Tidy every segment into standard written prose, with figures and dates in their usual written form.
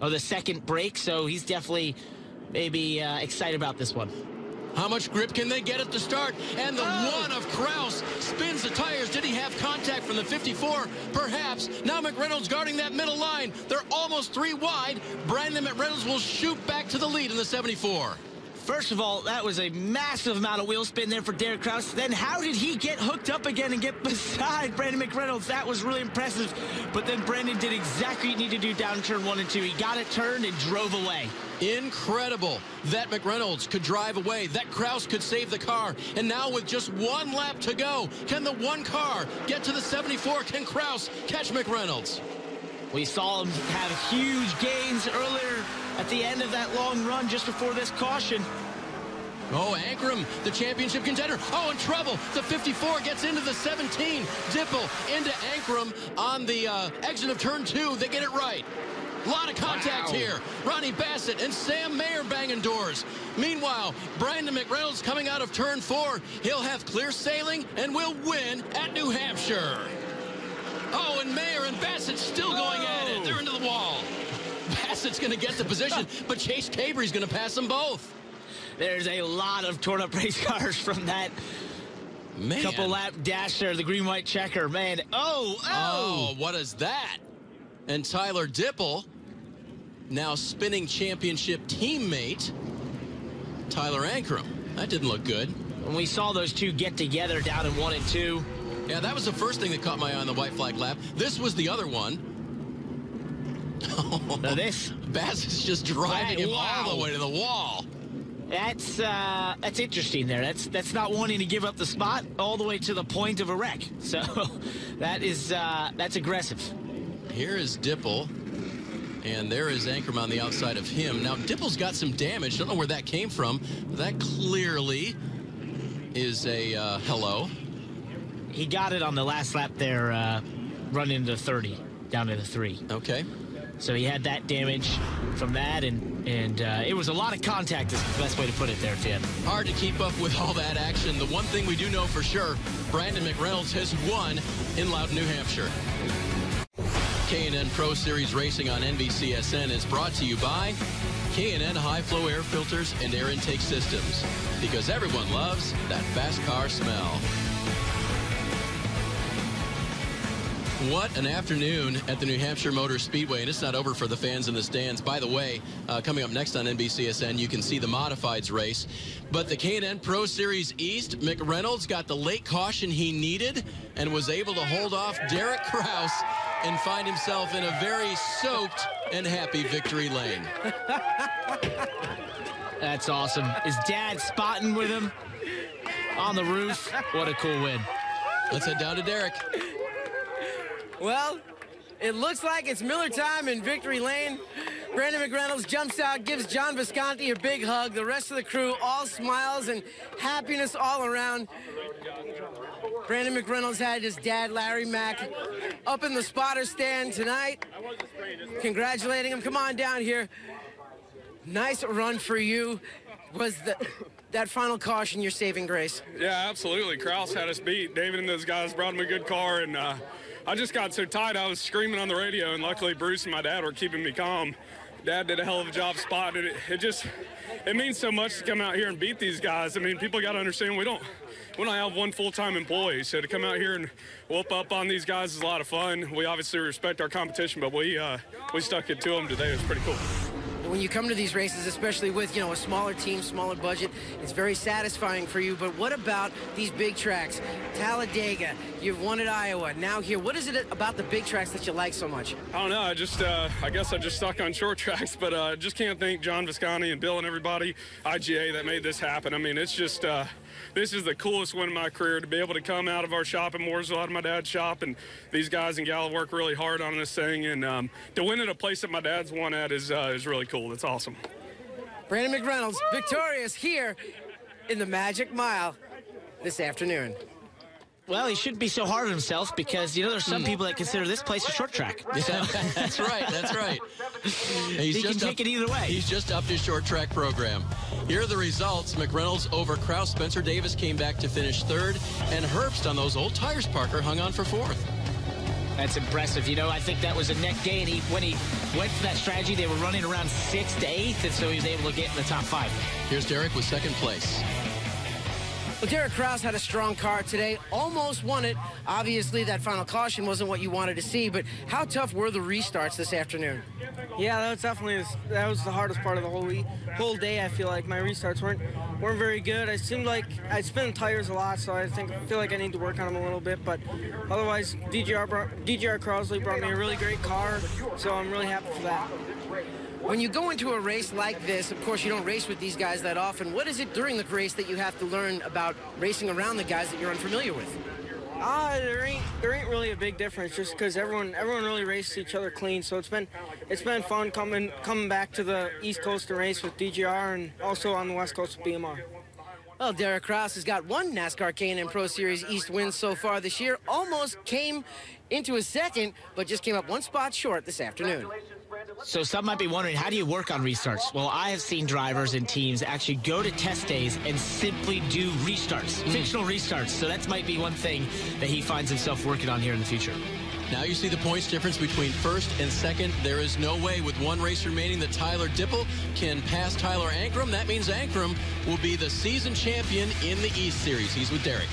the second break, so he's definitely maybe excited about this one. How much grip can they get at the start? And the one of Kraus spins the tires. Did he have contact from the 54? Perhaps. Now McReynolds guarding that middle line. They're almost 3 wide. Brandon McReynolds will shoot back to the lead in the 74. First of all, that was a massive amount of wheel spin there for Derek Kraus. Then how did he get hooked up again and get beside Brandon McReynolds? That was really impressive. But then Brandon did exactly what he needed to do down turn 1 and 2. He got it turned and drove away. Incredible that McReynolds could drive away, that Kraus could save the car. And now with just 1 lap to go, can the one car get to the 74? Can Kraus catch McReynolds? We saw him have huge gains earlier at the end of that long run just before this caution. Oh, Ankrum, the championship contender. Oh, in trouble. The 54 gets into the 17. Dipple into Ankrum on the exit of turn 2. They get it right. A lot of contact here. Ronnie Bassett and Sam Mayer banging doors. Meanwhile, Brandon McReynolds coming out of turn 4. He'll have clear sailing and will win at New Hampshire. Oh, and Mayer and Bassett still going at it. They're into the wall. Bassett's going to get the position, but Chase Cabry's going to pass them both. There's a lot of torn-up race cars from that couple lap dash there, the green-white checker. Man, oh, what is that? And Tyler Dipple, now spinning championship teammate, Tyler Ankrum. That didn't look good. When we saw those two get together down in 1 and 2. Yeah, that was the first thing that caught my eye on the white flag lap. This was the other one. Now this. Bassett's just driving him all the way to the wall. That's interesting there. That's not wanting to give up the spot all the way to the point of a wreck. So that's aggressive. Here is Dipple, and there is Ankrum on the outside of him. Now, Dipple's got some damage. Don't know where that came from. But that clearly is a hello. He got it on the last lap there, running into 30, down to the 3. Okay. So he had that damage from that, and it was a lot of contact is the best way to put it there, Tim. Hard to keep up with all that action. The one thing we do know for sure, Brandon McReynolds has won in Loudon, New Hampshire. K&N Pro Series Racing on NBCSN is brought to you by K&N High Flow Air Filters and Air Intake Systems, because everyone loves that fast car smell. What an afternoon at the New Hampshire Motor Speedway, and it's not over for the fans in the stands. By the way, coming up next on NBCSN, you can see the modifieds race. But the K&N Pro Series East, McReynolds got the late caution he needed and was able to hold off Derek Kraus and find himself in a very soaked and happy victory lane. That's awesome. His dad spotting with him on the roof. What a cool win. Let's head down to Derek. Well, it looks like it's Miller time in victory lane. Brandon McReynolds jumps out, gives John Visconti a big hug. The rest of the crew, all smiles and happiness all around. Brandon McReynolds had his dad, Larry Mack, up in the spotter stand tonight, congratulating him. Come on down here. Nice run for you. Was that final caution your saving grace? Yeah, absolutely. Kraus had us beat. David and those guys brought him a good car, and I just got so tight I was screaming on the radio, and luckily Bruce and my dad were keeping me calm. Dad did a hell of a job spotting it. It means so much to come out here and beat these guys. I mean, people got to understand we don't have one full-time employee, so to come out here and whoop up on these guys is a lot of fun. We obviously respect our competition, but we stuck it to them today. It was pretty cool. When you come to these races, especially with, a smaller team, smaller budget, it's very satisfying for you. But what about these big tracks? Talladega, you've won at Iowa, now here. What is it about the big tracks that you like so much? I don't know. I guess I just stuck on short tracks, but I just can't thank John Visconti and Bill and everybody, IGA, that made this happen. I mean, it's just... this is the coolest win of my career, to be able to come out of our shop in Mooresville, out of my dad's shop, and these guys and gal work really hard on this thing, and to win at a place that my dad's won at is really cool. That's awesome. Brandon McReynolds victorious here in the Magic Mile this afternoon. Well, he shouldn't be so hard on himself because, there's some people that consider this place a short track. So. That's right. That's right. He can take it either way. He's just upped his short track program. Here are the results. McReynolds over Kraus. Spencer Davis came back to finish third. And Herbst on those old tires, Parker, hung on for fourth. That's impressive. You know, I think that was a net gain. When he went for that strategy, they were running around 6th to 8th, and so he was able to get in the top 5. Here's Derek with 2nd place. Well, Derek Kraus had a strong car today, almost won it. Obviously, that final caution wasn't what you wanted to see, but how tough were the restarts this afternoon? Yeah, that was the hardest part of the whole day. I feel like my restarts weren't very good. It seemed like I spin the tires a lot, so I feel like I need to work on them a little bit. But otherwise, DGR Crosley brought me a really great car, so I'm really happy for that. When you go into a race like this, of course, you don't race with these guys that often. What is it during the race that you have to learn about racing around the guys that you're unfamiliar with? There ain't really a big difference, just because everyone really races each other clean. So it's been fun coming back to the East Coast to race with DGR and also on the West Coast with BMR. Well, Derek Kraus has got one NASCAR K&N Pro Series East win so far this year. Almost came into a second, but just came up one spot short this afternoon. So some might be wondering, how do you work on restarts? Well, I have seen drivers and teams actually go to test days and simply do restarts, fictional restarts. So that might be one thing that he finds himself working on here in the future. Now you see the points difference between 1st and 2nd. There is no way with one race remaining that Tyler Dipple can pass Tyler Ankrum. That means Ankrum will be the season champion in the East Series. He's with Derek.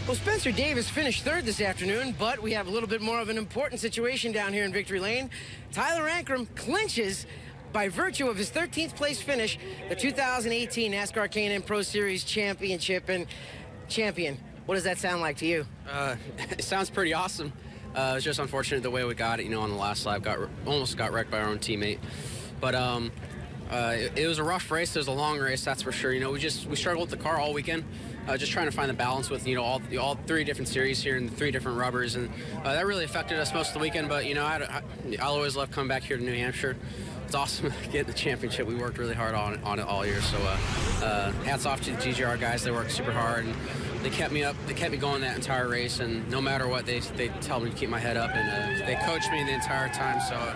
Well, Spencer Davis finished 3rd this afternoon, but we have a little bit more of an important situation down here in Victory Lane. Tyler Ankrum clinches, by virtue of his 13th place finish, the 2018 NASCAR K&N Pro Series championship. And champion, what does that sound like to you? It sounds pretty awesome. It was just unfortunate the way we got it, on the last lap. Almost got wrecked by our own teammate. But it was a rough race. It was a long race, that's for sure. We struggled with the car all weekend. Just trying to find the balance with, all 3 different series here and the 3 different rubbers. And that really affected us most of the weekend. But, I'll always love coming back here to New Hampshire. It's awesome to get the championship. We worked really hard on it all year. So hats off to the GGR guys. They worked super hard. And they kept me up. They kept me going that entire race. And no matter what, they tell me to keep my head up. And they coached me the entire time. So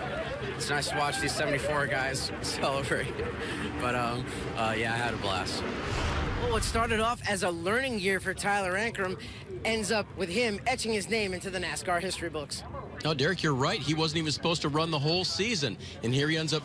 it's nice to watch these 74 guys celebrate. But, yeah, I had a blast. Well, what started off as a learning year for Tyler Ankrum ends up with him etching his name into the NASCAR history books. No, Derek, you're right. He wasn't even supposed to run the whole season, and here he ends up